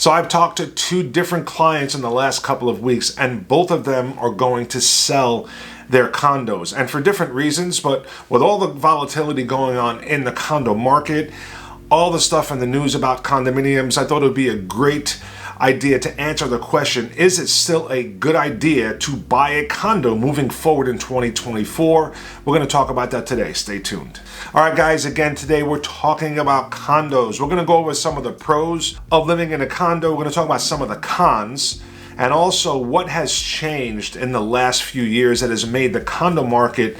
So I've talked to two different clients in the last couple of weeks, and both of them are going to sell their condos, and for different reasons. But with all the volatility going on in the condo market, all the stuff in the news about condominiums, I thought it would be a great idea to answer the question, is it still a good idea to buy a condo moving forward in 2024? We're going to talk about that today. Stay tuned. All right, guys, again, today we're talking about condos. We're going to go over some of the pros of living in a condo. We're going to talk about some of the cons, and also what has changed in the last few years that has made the condo market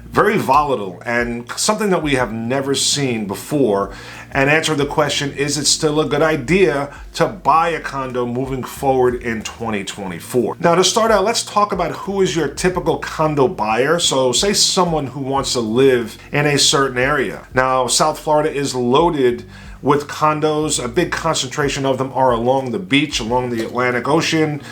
very volatile and something that we have never seen before, and answer the question, is it still a good idea to buy a condo moving forward in 2024? Now, to start out, let's talk about who is your typical condo buyer. So say someone who wants to live in a certain area. Now, South Florida is loaded with condos. A big concentration of them are along the beach, along the Atlantic Ocean,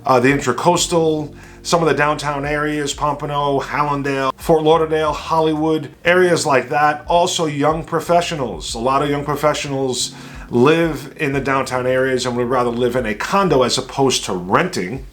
the Intracoastal, some of the downtown areas, Pompano, Hallandale, Fort Lauderdale, Hollywood, areas like that. Also young professionals. A lot of young professionals live in the downtown areas and would rather live in a condo as opposed to renting.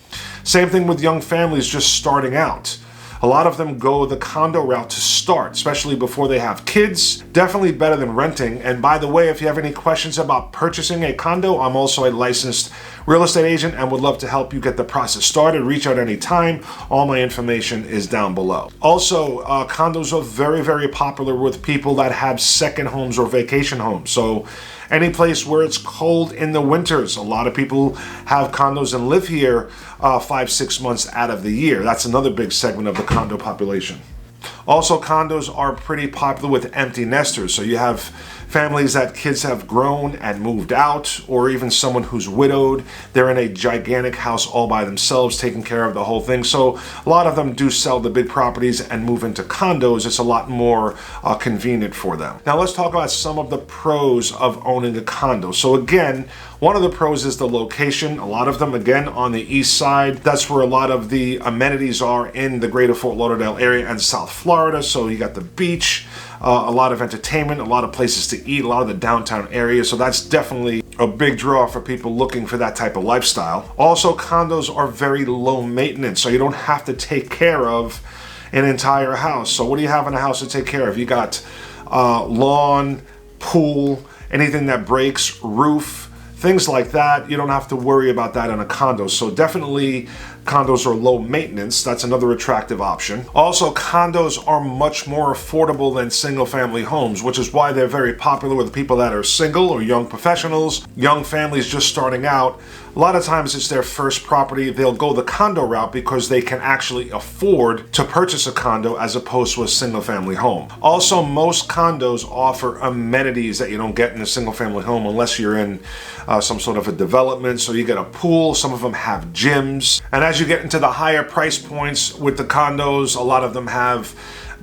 Same thing with young families just starting out. A lot of them go the condo route to start, especially before they have kids. Definitely better than renting. And by the way, if you have any questions about purchasing a condo, I'm also a licensed real estate agent and would love to help you get the process started. Reach out anytime. All my information is down below. Also, condos are very, very popular with people that have second homes or vacation homes. So any place where it's cold in the winters, a lot of people have condos and live here 5-6 months out of the year. That's another big segment of the condo population. Also, condos are pretty popular with empty nesters. So you have families that kids have grown and moved out, or even someone who's widowed. They're in a gigantic house all by themselves, taking care of the whole thing. So a lot of them do sell the big properties and move into condos. It's a lot more convenient for them. Now let's talk about some of the pros of owning a condo. So again, one of the pros is the location. A lot of them, again, on the east side. That's where a lot of the amenities are in the greater Fort Lauderdale area and South Florida. So you got the beach, a lot of entertainment, a lot of places to eat, a lot of the downtown area. So that's definitely a big draw for people looking for that type of lifestyle. Also, condos are very low maintenance, so you don't have to take care of an entire house. So what do you have in a house to take care of? You got lawn, pool, anything that breaks, roof, things like that. You don't have to worry about that in a condo. So definitely condos are low maintenance. That's another attractive option. Also, condos are much more affordable than single family homes, which is why they're very popular with people that are single or young professionals, young families just starting out. A lot of times it's their first property. They'll go the condo route because they can actually afford to purchase a condo as opposed to a single family home. Also, most condos offer amenities that you don't get in a single family home unless you're in some sort of a development. So you get a pool, some of them have gyms. And as you get into the higher price points with the condos, a lot of them have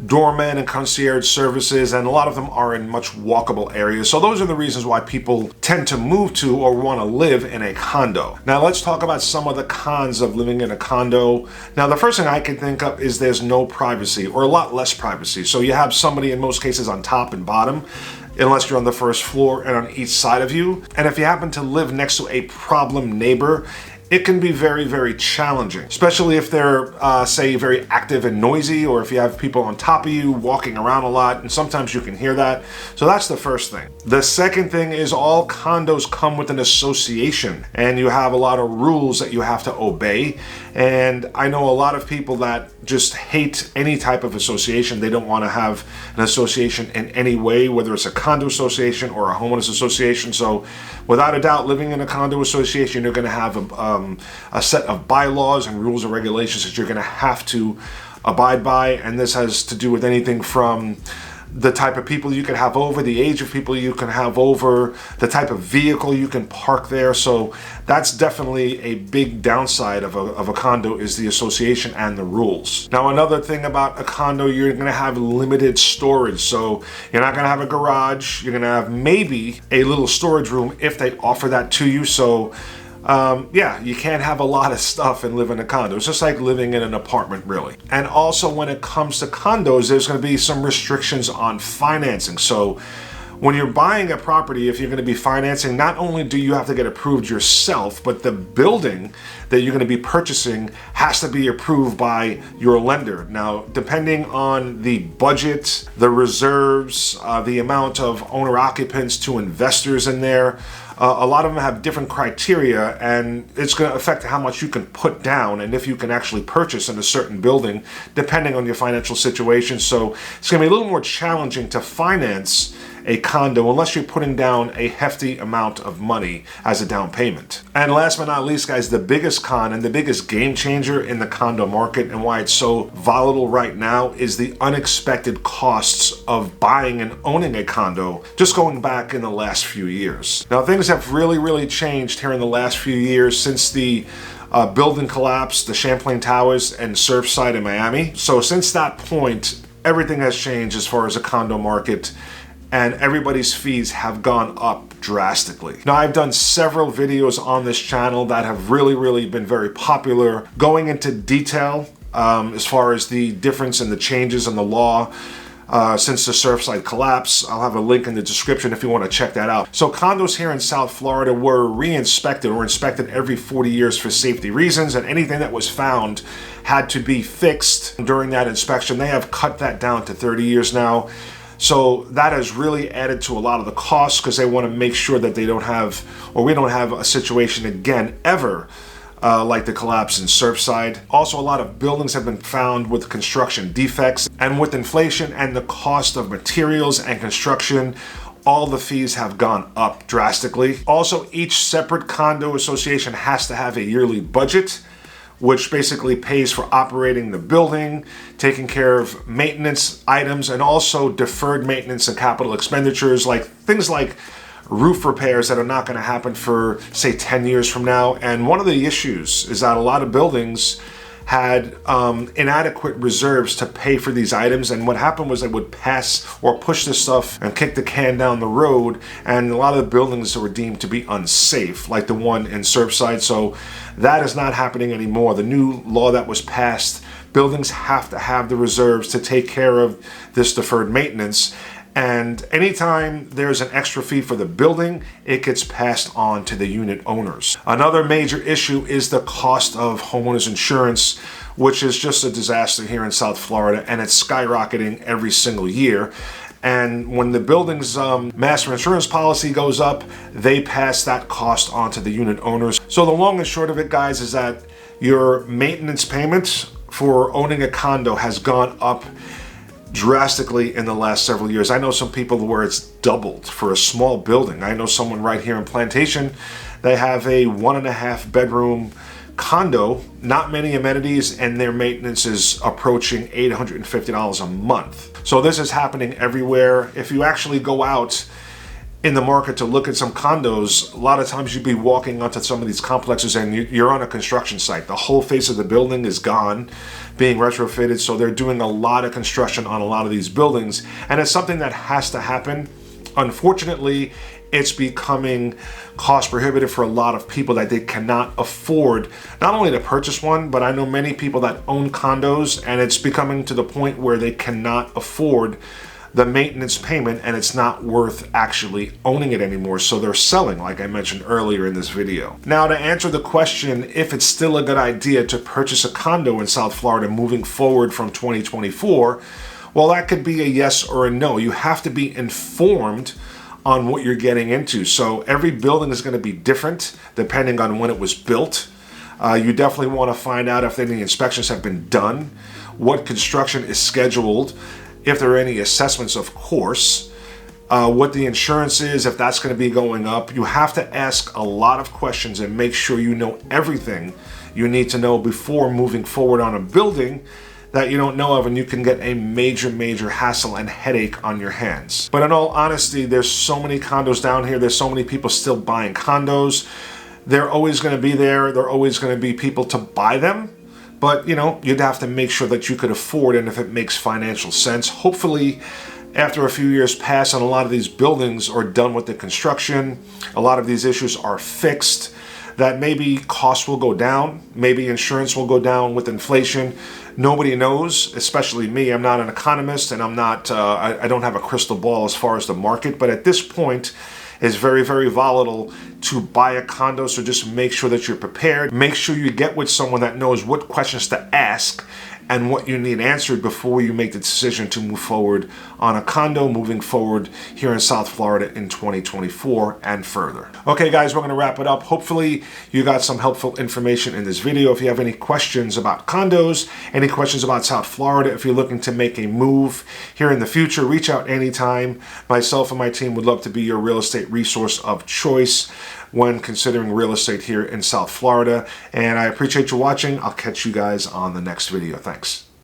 doorman and concierge services, and a lot of them are in much walkable areas. So those are the reasons why people tend to move to or want to live in a condo. Now let's talk about some of the cons of living in a condo. Now the first thing I can think of is there's no privacy, or a lot less privacy. So you have somebody in most cases on top and bottom, unless you're on the first floor and on each side of you. And if you happen to live next to a problem neighbor, it can be very, very challenging, especially if they're, say, very active and noisy, or if you have people on top of you walking around a lot, and sometimes you can hear that. So that's the first thing. The second thing is all condos come with an association, and you have a lot of rules that you have to obey. And I know a lot of people that just hate any type of association. They don't want to have an association in any way, whether it's a condo association or a homeowners association. So without a doubt, living in a condo association, you're going to have a set of bylaws and rules and regulations that you're going to have to abide by. And this has to do with anything from the type of people you can have over, the age of people you can have over, the type of vehicle you can park there. So that's definitely a big downside of a condo, is the association and the rules. Now, another thing about a condo, you're going to have limited storage. So you're not going to have a garage. You're going to have maybe a little storage room if they offer that to you. So yeah, you can't have a lot of stuff and live in a condo. It's just like living in an apartment, really. And also, when it comes to condos, there's going to be some restrictions on financing. So When you're buying a property, if you're going to be financing, not only do you have to get approved yourself, but the building that you're going to be purchasing has to be approved by your lender. Now, depending on the budget, the reserves, the amount of owner occupants to investors in there, a lot of them have different criteria, and it's going to affect how much you can put down and if you can actually purchase in a certain building, depending on your financial situation. So it's going to be a little more challenging to finance a condo unless you're putting down a hefty amount of money as a down payment. And last but not least, guys, the biggest con and the biggest game changer in the condo market and why it's so volatile right now is the unexpected costs of buying and owning a condo, just going back in the last few years. Now, things have really changed here in the last few years since the building collapse, the Champlain Towers and Surfside in Miami. So since that point, everything has changed as far as the condo market, and everybody's fees have gone up drastically. Now, I've done several videos on this channel that have really been very popular, going into detail as far as the difference in the changes in the law since the Surfside collapse. I'll have a link in the description if you want to check that out. So condos here in South Florida were re-inspected or inspected every 40 years for safety reasons, and anything that was found had to be fixed during that inspection. They have cut that down to 30 years now. So that has really added to a lot of the costs because they want to make sure that they don't have, or we don't have a situation again ever like the collapse in Surfside. Also, a lot of buildings have been found with construction defects, and with inflation and the cost of materials and construction, all the fees have gone up drastically. Also, each separate condo association has to have a yearly budget, which basically pays for operating the building, taking care of maintenance items, and also deferred maintenance and capital expenditures, like things like roof repairs that are not going to happen for, say, 10 years from now. And one of the issues is that a lot of buildings had inadequate reserves to pay for these items, and what happened was they would pass or push this stuff and kick the can down the road, and a lot of the buildings were deemed to be unsafe, like the one in Surfside. So that is not happening anymore. The new law that was passed, buildings have to have the reserves to take care of this deferred maintenance. And anytime there's an extra fee for the building, it gets passed on to the unit owners. Another major issue is the cost of homeowners insurance, which is just a disaster here in South Florida, and it's skyrocketing every single year. And when the building's master insurance policy goes up, they pass that cost on to the unit owners. So the long and short of it, guys, is that your maintenance payment for owning a condo has gone up drastically in the last several years. I know some people where it's doubled for a small building. I know someone right here in Plantation, they have a 1.5 bedroom condo, not many amenities, and their maintenance is approaching $850 a month. So this is happening everywhere. If you actually go out in the market to look at some condos, a lot of times you'd be walking onto some of these complexes and you're on a construction site. The whole face of the building is gone, being retrofitted. So they're doing a lot of construction on a lot of these buildings, and it's something that has to happen. Unfortunately, it's becoming cost prohibitive for a lot of people that they cannot afford not only to purchase one, but I know many people that own condos, and it's becoming to the point where they cannot afford the maintenance payment, and it's not worth actually owning it anymore. So they're selling, like I mentioned earlier in this video. Now, to answer the question if it's still a good idea to purchase a condo in South Florida moving forward from 2024, well, that could be a yes or a no. You have to be informed on what you're getting into. So every building is going to be different depending on when it was built. You definitely want to find out if any inspections have been done, what construction is scheduled, if there are any assessments, of course, what the insurance is, if that's going to be going up. You have to ask a lot of questions and make sure you know everything you need to know before moving forward on a building that you don't know of, and you can get a major hassle and headache on your hands. But in all honesty, there's so many condos down here. There's so many people still buying condos. They're always going to be there. There are always going to be people to buy them. But, you know, you'd have to make sure that you could afford it and if it makes financial sense. Hopefully, after a few years pass and a lot of these buildings are done with the construction, a lot of these issues are fixed, that maybe costs will go down, maybe insurance will go down with inflation. Nobody knows, especially me. I'm not an economist, and I don't have a crystal ball as far as the market, but at this point, it's very, very volatile to buy a condo, so just make sure that you're prepared. Make sure you get with someone that knows what questions to ask and what you need answered before you make the decision to move forward on a condo moving forward here in South Florida in 2024 and further. Okay guys, we're going to wrap it up. Hopefully you got some helpful information in this video. If you have any questions about condos, any questions about South Florida, if you're looking to make a move here in the future, reach out anytime. Myself and my team would love to be your real estate resource of choice when considering real estate here in South Florida. And I appreciate you watching. I'll catch you guys on the next video. Thanks.